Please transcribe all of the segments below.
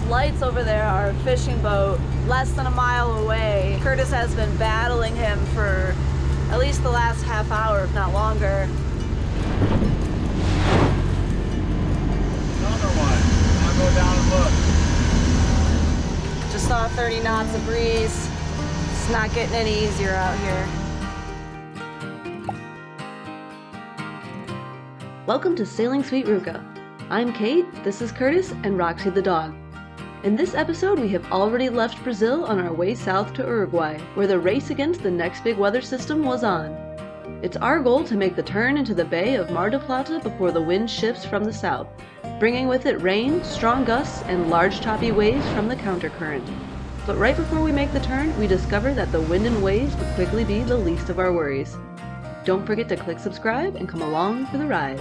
lights over there are a fishing boat less than a mile away. Curtis has been battling him for at least the last half hour, if not longer. Another one. I'll go down and look. Just saw 30 knots of breeze. It's not getting any easier out here. Welcome to Sailing Sweet Ruka. I'm Kate, this is Curtis, and Roxy the dog. In this episode, we have already left Brazil on our way south to Uruguay, where the race against the next big weather system was on. It's our goal to make the turn into the Bay of Mar del Plata before the wind shifts from the south, bringing with it rain, strong gusts, and large choppy waves from the countercurrent. But right before we make the turn, we discover that the wind and waves would quickly be the least of our worries. Don't forget to click subscribe and come along for the ride.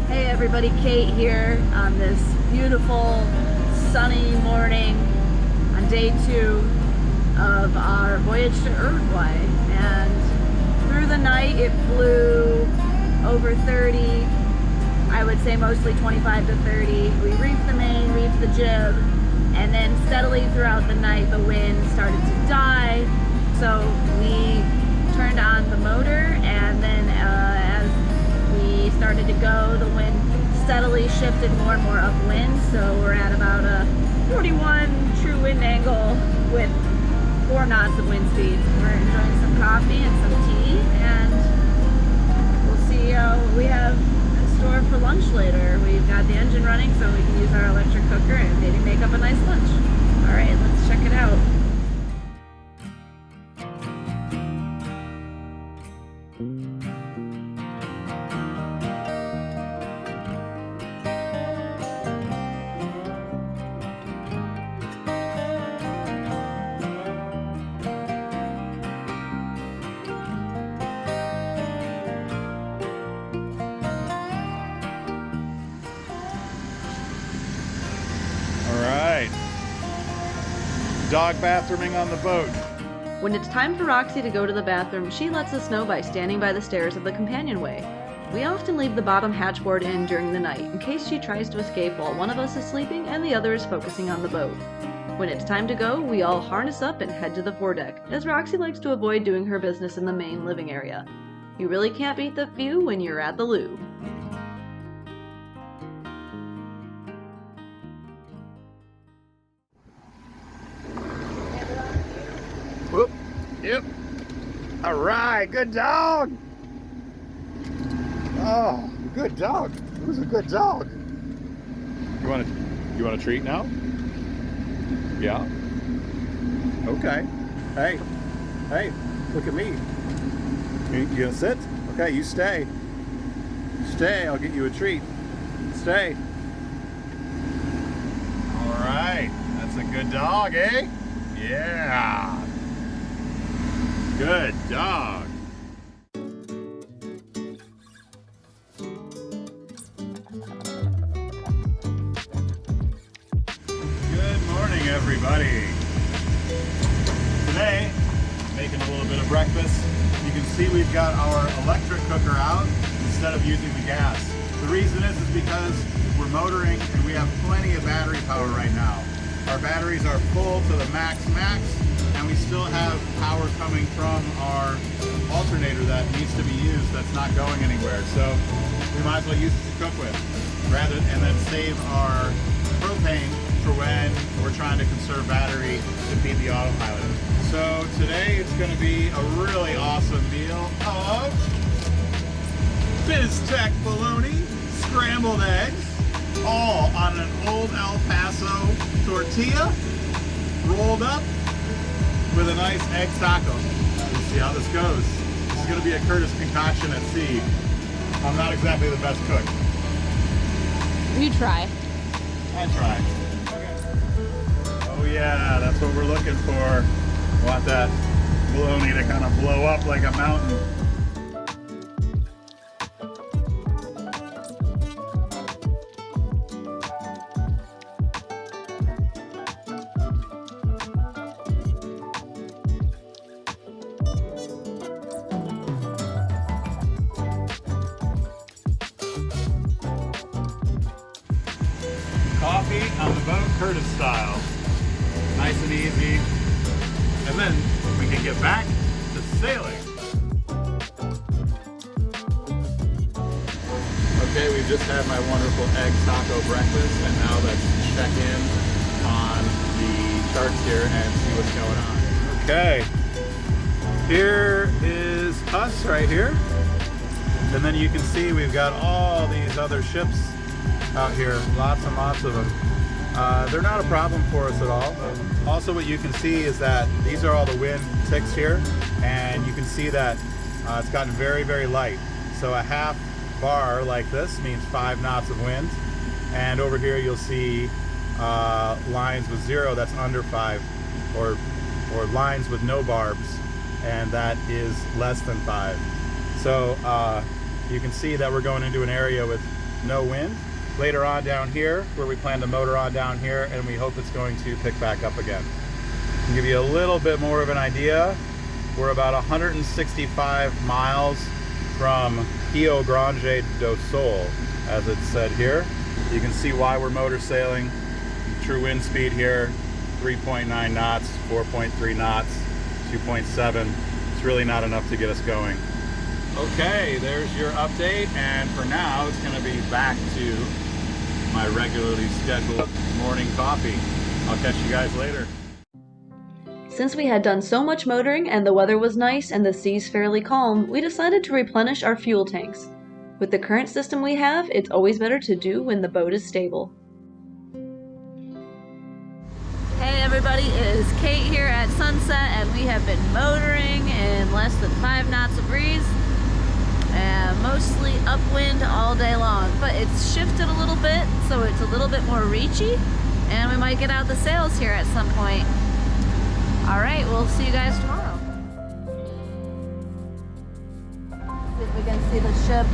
Hey everybody, Kate here on this beautiful sunny morning on day 2 of our voyage to Uruguay, and through the night it blew over 30, I would say mostly 25 to 30. We reefed the main, reefed the jib, and then steadily throughout the night the wind started to die, so we turned on the motor, and then as we started to go, the wind steadily shifted more and more upwind, so we're at about a 41 true wind angle with 4 knots of wind speed. We're enjoying some coffee and some tea, and we'll see what we have in store for lunch later. We've got the engine running so we can use our electric cooker and maybe make up a nice lunch. Alright, let's check it out. Dog bathrooming on the boat. When it's time for Roxy to go to the bathroom, she lets us know by standing by the stairs of the companionway. We often leave the bottom hatchboard in during the night in case she tries to escape while one of us is sleeping and the other is focusing on the boat. When it's time to go, we all harness up and head to the foredeck, as Roxy likes to avoid doing her business in the main living area. You really can't beat the view when you're at the loo. Whoop. Yep. All right, good dog. Oh, good dog. Who's a good dog? You want a treat now? Yeah. Okay. Hey, look at me. You gonna sit? Okay, you stay. Stay. I'll get you a treat. Stay. All right. That's a good dog, eh? Yeah. Good dog. Good morning, everybody. Today, making a little bit of breakfast. You can see we've got our electric cooker out instead of using the gas. The reason is because we're motoring and we have plenty of battery power right now. Our batteries are full to the max, and we still have power coming from our alternator that needs to be used that's not going anywhere. So we might as well use it to cook with, and then save our propane for when we're trying to conserve battery to feed the autopilot. So today it's going to be a really awesome meal of BizTech bologna, scrambled eggs, all on an old El Paso tortilla, rolled up with a nice egg taco. We'll see how this goes. This is going to be a Curtis concoction at sea. I'm not exactly the best cook. You try. I try. Okay. Oh yeah, that's what we're looking for. Want that bologna to kind of blow up like a mountain. Coffee on the boat, Curtis style. Nice and easy. And then we can get back to sailing. Okay, we've just had my wonderful egg taco breakfast, and now let's check in on the charts here and see what's going on. Okay, here is us right here. And then you can see we've got all these other ships out here, lots and lots of them. They're not a problem for us at all. Also, what you can see is that these are all the wind ticks here, and you can see that it's gotten very, very light. So a half bar like this means 5 knots of wind, and over here you'll see lines with 0, that's under 5, or lines with no barbs, and that is less than 5. So you can see that we're going into an area with no wind. Later on down here, where we plan to motor on down here, and we hope it's going to pick back up again. To give you a little bit more of an idea, we're about 165 miles from Rio Grande do Sul, as it's said here. You can see why we're motor sailing. True wind speed here, 3.9 knots, 4.3 knots, 2.7. It's really not enough to get us going. Okay, there's your update, and for now it's going to be back to my regularly scheduled morning coffee. I'll catch you guys later. Since we had done so much motoring and the weather was nice and the seas fairly calm, we decided to replenish our fuel tanks. With the current system we have, it's always better to do when the boat is stable. Hey everybody, it is Kate here at sunset, and we have been motoring in less than 5 knots of breeze. And mostly upwind all day long, but it's shifted a little bit, so it's a little bit more reachy, and we might get out the sails here at some point. All right, we'll see you guys tomorrow. See if we can see the ship.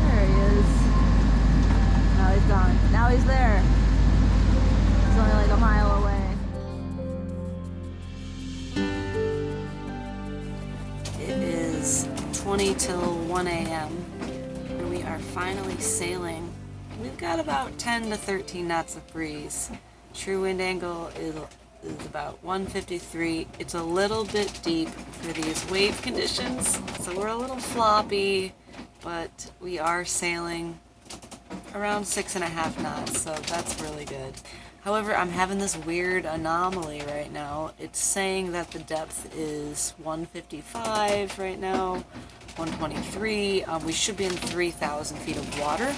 There he is. Now he's gone. Now he's there. He's only like a mile away. It is 20 till 1 a.m. and we are finally sailing. We've got about 10 to 13 knots of breeze. True wind angle is about 153. It's a little bit deep for these wave conditions, so we're a little floppy, but we are sailing around 6.5 knots, so that's really good. However, I'm having this weird anomaly right now. It's saying that the depth is 155 right now, 123. We should be in 3,000 feet of water,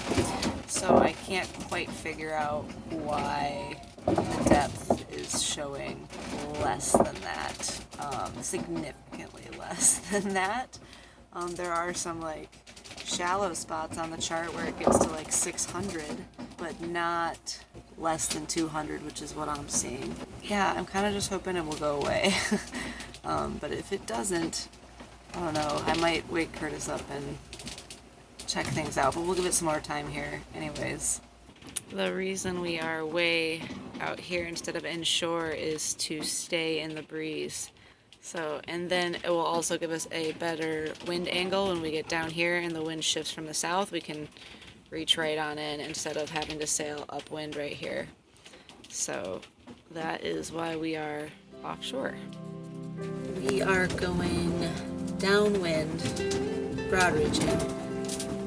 so I can't quite figure out why the depth is showing less than that, significantly less than that. There are some like shallow spots on the chart where it gets to like 600, but not less than 200, which is what I'm seeing. Yeah, I'm kind of just hoping it will go away. But if it doesn't, I don't know, I might wake Curtis up and check things out, but we'll give it some more time here anyways. The reason we are way out here instead of inshore is to stay in the breeze. So, and then it will also give us a better wind angle when we get down here and the wind shifts from the south. We can reach right on in instead of having to sail upwind right here. So that is why we are offshore. We are going downwind, broad reaching,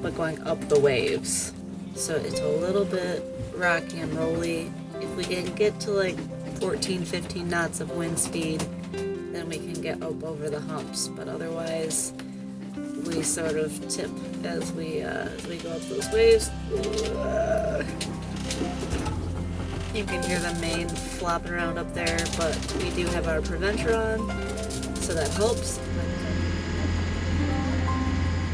but going up the waves. So it's a little bit rocky and rolly. If we can get to like 14, 15 knots of wind speed, then we can get up over the humps. But otherwise, we sort of tip as we go up those waves. You can hear the main flopping around up there, but we do have our preventer on, so that helps.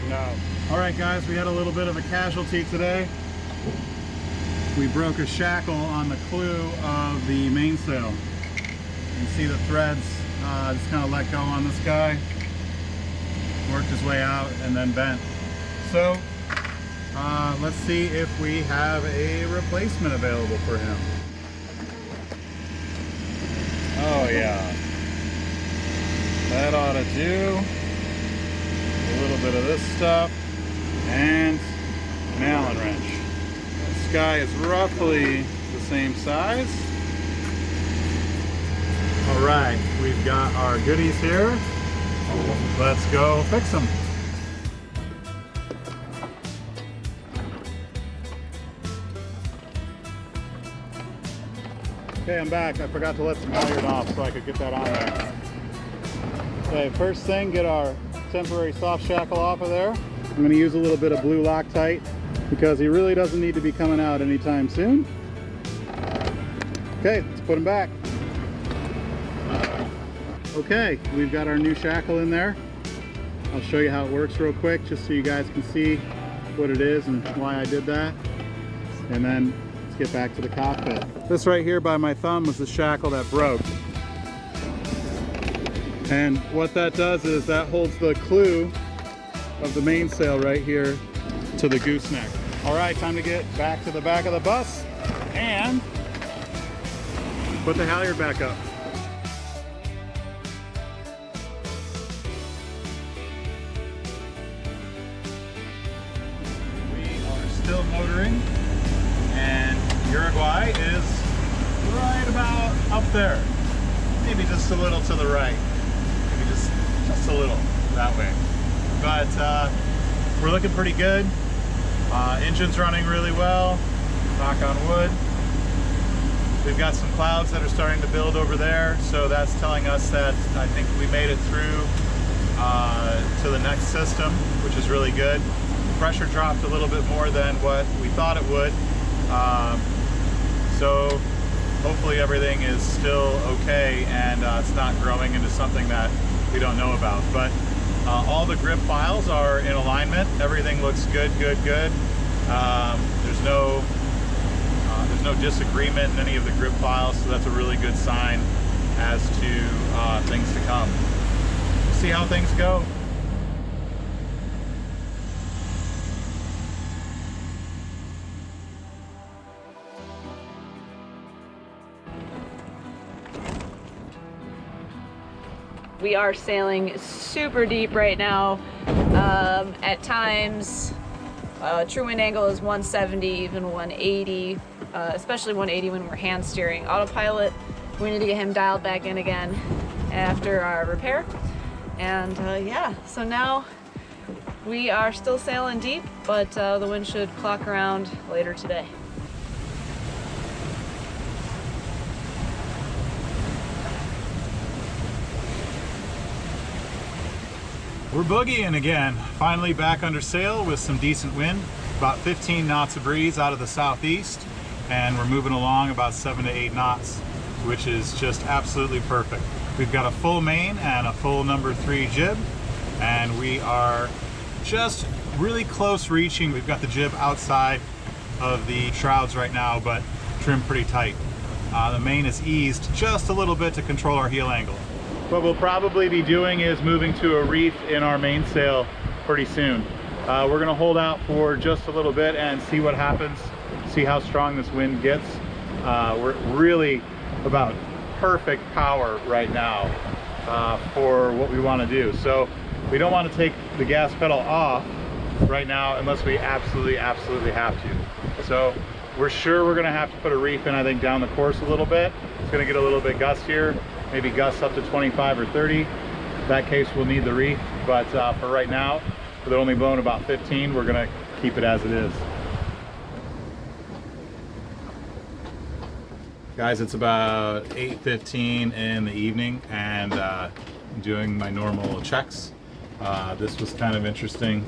No. All right, guys, we had a little bit of a casualty today. We broke a shackle on the clew of the mainsail. You can see the threads just kind of let go on this guy, worked his way out, and then bent. So let's see if we have a replacement available for him. Oh yeah, that ought to do. A little bit of this stuff and an Allen wrench. guy is roughly the same size. All right, we've got our goodies here. Let's go fix them. Okay, I'm back. I forgot to let some halyard off so I could get that on there. Okay, first thing, get our temporary soft shackle off of there. I'm going to use a little bit of blue Loctite because he really doesn't need to be coming out anytime soon. Okay, let's put him back. Okay, we've got our new shackle in there. I'll show you how it works real quick just so you guys can see what it is and why I did that. And then let's get back to the cockpit. This right here by my thumb was the shackle that broke. And what that does is that holds the clue of the mainsail right here to the gooseneck. All right, time to get back to the back of the bus and put the halyard back up. We are still motoring, and Uruguay is right about up there. Maybe just a little to the right. Maybe just a little that way. But we're looking pretty good. Engine's running really well, knock on wood. We've got some clouds that are starting to build over there, so that's telling us that I think we made it through to the next system, which is really good. The pressure dropped a little bit more than what we thought it would. So hopefully everything is still okay and it's not growing into something that we don't know about. But all the grip files are in alignment. Everything looks good. There's no disagreement in any of the grip files, so that's a really good sign as to things to come. We'll see how things go. We are sailing super deep right now. At times, true wind angle is 170, even 180, especially 180 when we're hand steering. Autopilot, we need to get him dialed back in again after our repair. And yeah, so now we are still sailing deep, but the wind should clock around later today. We're boogieing again, finally back under sail with some decent wind, about 15 knots of breeze out of the southeast, and we're moving along about 7 to 8 knots, which is just absolutely perfect. We've got a full main and a full number 3 jib, and we are just really close reaching. We've got the jib outside of the shrouds right now, but trimmed pretty tight. The main is eased just a little bit to control our heel angle. What we'll probably be doing is moving to a reef in our mainsail pretty soon. We're gonna hold out for just a little bit and see what happens, see how strong this wind gets. We're really about perfect power right now for what we wanna do. So we don't wanna take the gas pedal off right now unless we absolutely have to. So we're sure we're gonna have to put a reef in, I think, down the course a little bit. It's gonna get a little bit gustier. Maybe gusts up to 25 or 30. In that case, we'll need the reef, but for right now, with it only blowing about 15, we're gonna keep it as it is. Guys, it's about 8:15 in the evening, and I'm doing my normal checks. This was kind of interesting,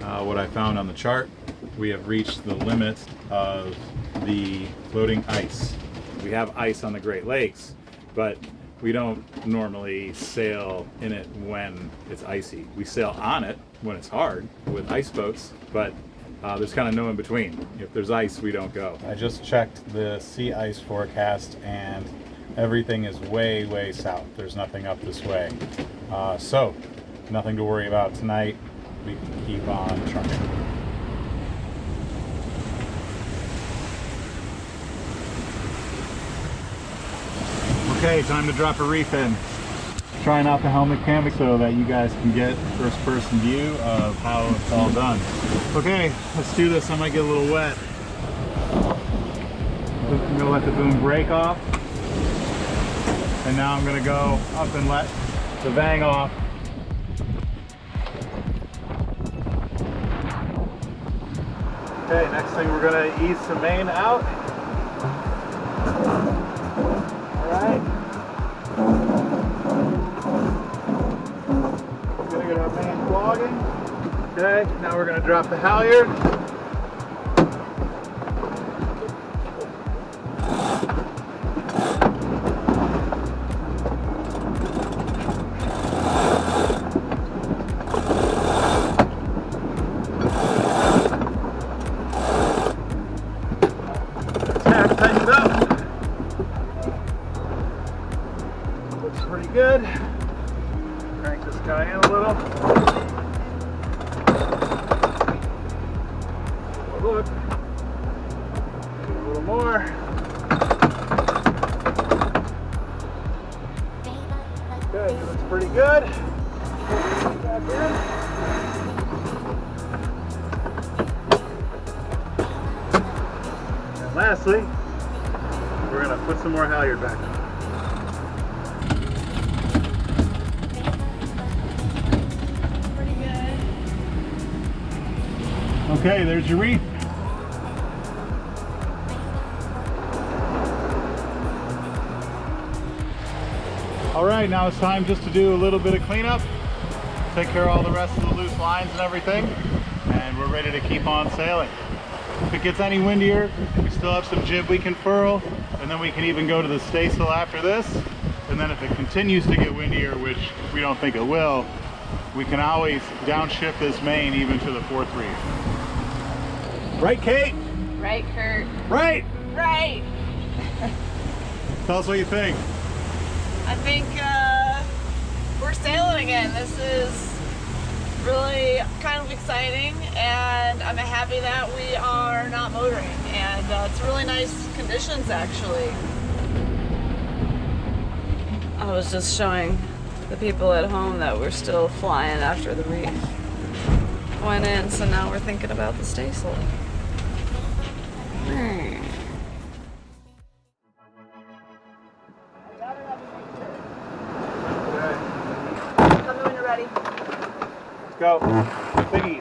what I found on the chart. We have reached the limit of the floating ice. We have ice on the Great Lakes, but we don't normally sail in it when it's icy. We sail on it when it's hard with ice boats, but there's kind of no in between. If there's ice, we don't go. I just checked the sea ice forecast and everything is way south. There's nothing up this way. So nothing to worry about tonight. We can keep on trucking. Okay, time to drop a reef in. Trying out the helmet cam so that you guys can get first person view of how it's all done. Okay, let's do this. I might get a little wet. I'm gonna let the boom break off. And now I'm gonna go up and let the bang off. Okay, next thing we're gonna ease some main out. All right. We're gonna get our main clogging. Okay, now we're gonna drop the halyard. Good. Crank this guy in a little. Look. A little more. Okay, that's pretty good. Back in. And lastly, we're going to put some more halyard back in. Okay, there's your reef. All right, now it's time just to do a little bit of cleanup, take care of all the rest of the loose lines and everything, and we're ready to keep on sailing. If it gets any windier, we still have some jib we can furl, and then we can even go to the staysail after this. And then if it continues to get windier, which we don't think it will, we can always downshift this main even to the 4th reef. Right, Kate? Right, Kurt. Right! Right! Tell us what you think. I think we're sailing again. This is really kind of exciting, and I'm happy that we are not motoring. And it's really nice conditions, actually. I was just showing the people at home that we're still flying after the reef went in, so now we're thinking about the staysail. Tell me when you're ready. Let's go. Biggie.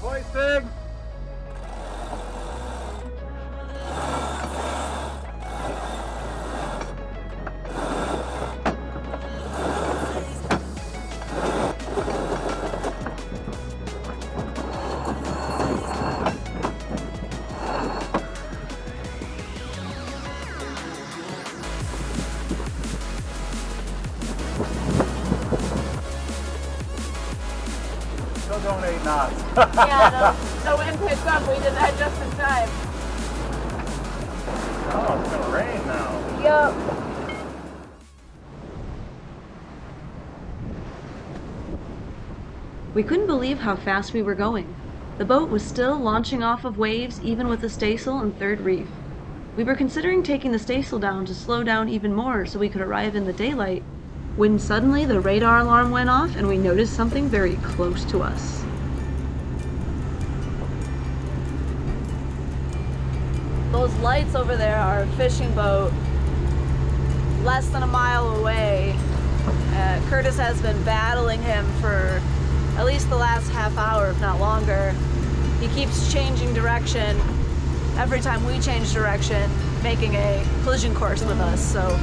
Hoisting. Still going 8 knots. Yeah, the wind picked up. We did that just in time. Oh, it's gonna rain now. Yup. We couldn't believe how fast we were going. The boat was still launching off of waves even with the staysail and 3rd reef. We were considering taking the staysail down to slow down even more so we could arrive in the daylight, when suddenly the radar alarm went off and we noticed something very close to us. Those lights over there are a fishing boat less than a mile away. Curtis has been battling him for at least the last half hour, if not longer. He keeps changing direction every time we change direction, making a collision course with us. So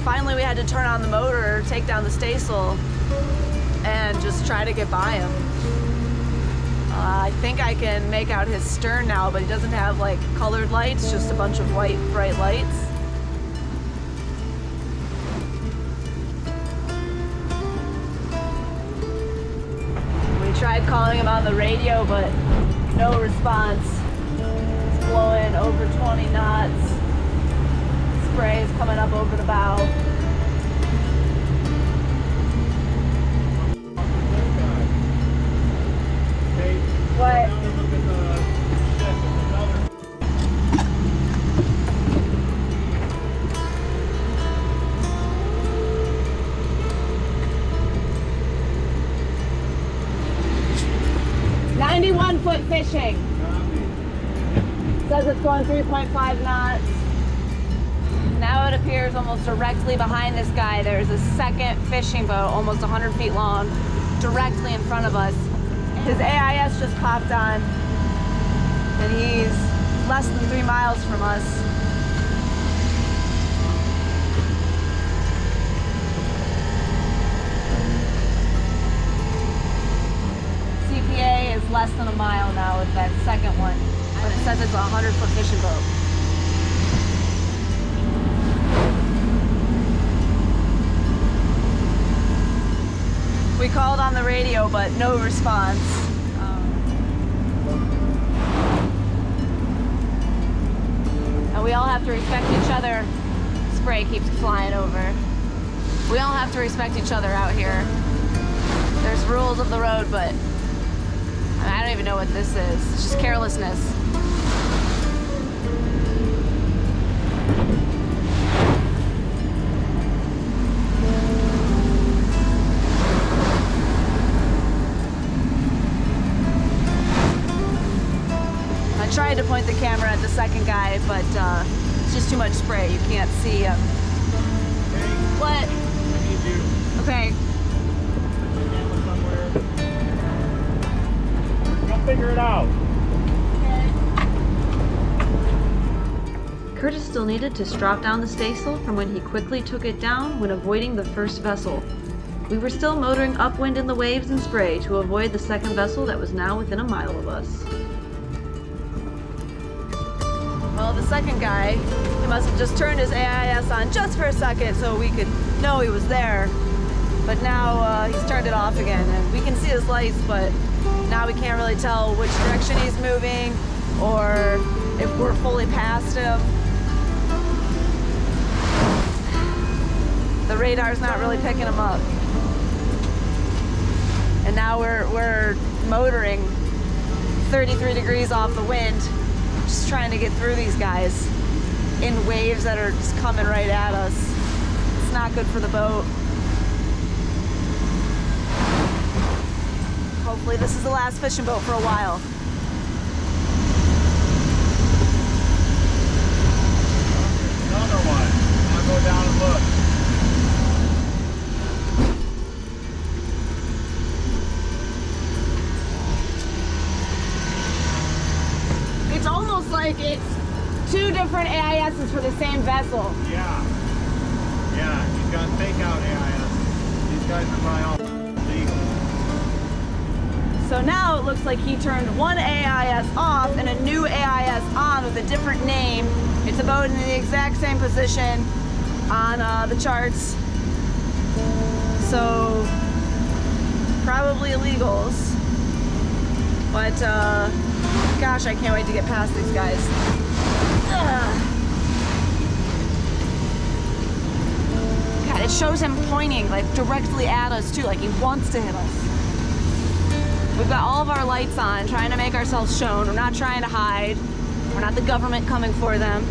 finally we had to turn on the motor, take down the staysail, and just try to get by him. I think I can make out his stern now, but he doesn't have like colored lights, just a bunch of white bright lights. We tried calling him on the radio, but no response. It's blowing over 20 knots. Spray is coming up over the bow. 2-foot fishing. Says it's going 3.5 knots. Now it appears almost directly behind this guy there's a second fishing boat, almost 100 feet long, directly in front of us. His AIS just popped on, and he's less than 3 miles from us. CPA is less than a mile now with that second one, but it says it's a 100-foot fishing boat. We called on the radio, but no response. And we all have to respect each other. Spray keeps flying over. We all have to respect each other out here. There's rules of the road, but I don't even know what this is. It's just carelessness. I tried to point the camera at the second guy, but it's just too much spray. You can't see him. Okay. What? I need you. Okay. Put your camera somewhere. Go figure it out. Curtis still needed to strap down the staysail from when he quickly took it down when avoiding the first vessel. We were still motoring upwind in the waves and spray to avoid the second vessel that was now within a mile of us. Well, the second guy, he must have just turned his AIS on just for a second so we could know he was there. But now he's turned it off again, and we can see his lights, but now we can't really tell which direction he's moving or if we're fully past him. The radar's not really picking him up. And now we're motoring 33 degrees off the wind, just trying to get through these guys in waves that are just coming right at us. It's not good for the boat. Hopefully this is the last fishing boat for a while. Another one. I'll go down and look. It's almost like it's two different AISs for the same vessel. Yeah. Yeah, he's got fake out AIS. These guys are by all legal. So now it looks like he turned one AIS off and a new AIS on with a different name. It's a boat in the exact same position on the charts. So probably illegals. But gosh, I can't wait to get past these guys. Ugh. God, it shows him pointing like directly at us too, like he wants to hit us. We've got all of our lights on, trying to make ourselves shown. We're not trying to hide. We're not the government coming for them.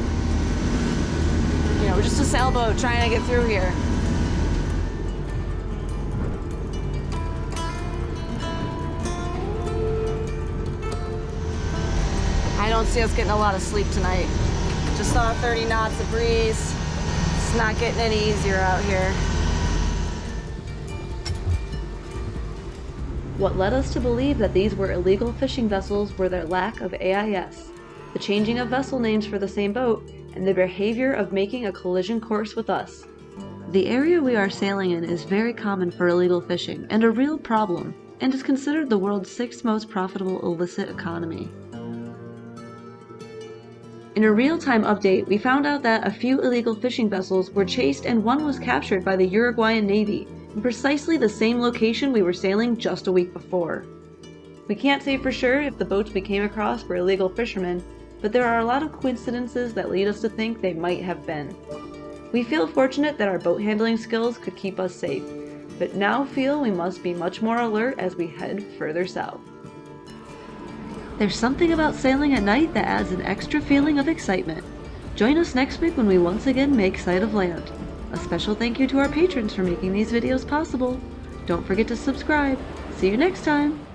You know, we're just a sailboat trying to get through here. I don't see us getting a lot of sleep tonight. Just saw 30 knots of breeze. It's not getting any easier out here. What led us to believe that these were illegal fishing vessels were their lack of AIS, the changing of vessel names for the same boat, and the behavior of making a collision course with us. The area we are sailing in is very common for illegal fishing and a real problem, and is considered the world's 6th most profitable illicit economy. In a real-time update, we found out that a few illegal fishing vessels were chased and one was captured by the Uruguayan Navy in precisely the same location we were sailing just a week before. We can't say for sure if the boats we came across were illegal fishermen, but there are a lot of coincidences that lead us to think they might have been. We feel fortunate that our boat handling skills could keep us safe, but now feel we must be much more alert as we head further south. There's something about sailing at night that adds an extra feeling of excitement. Join us next week when we once again make sight of land. A special thank you to our patrons for making these videos possible. Don't forget to subscribe. See you next time!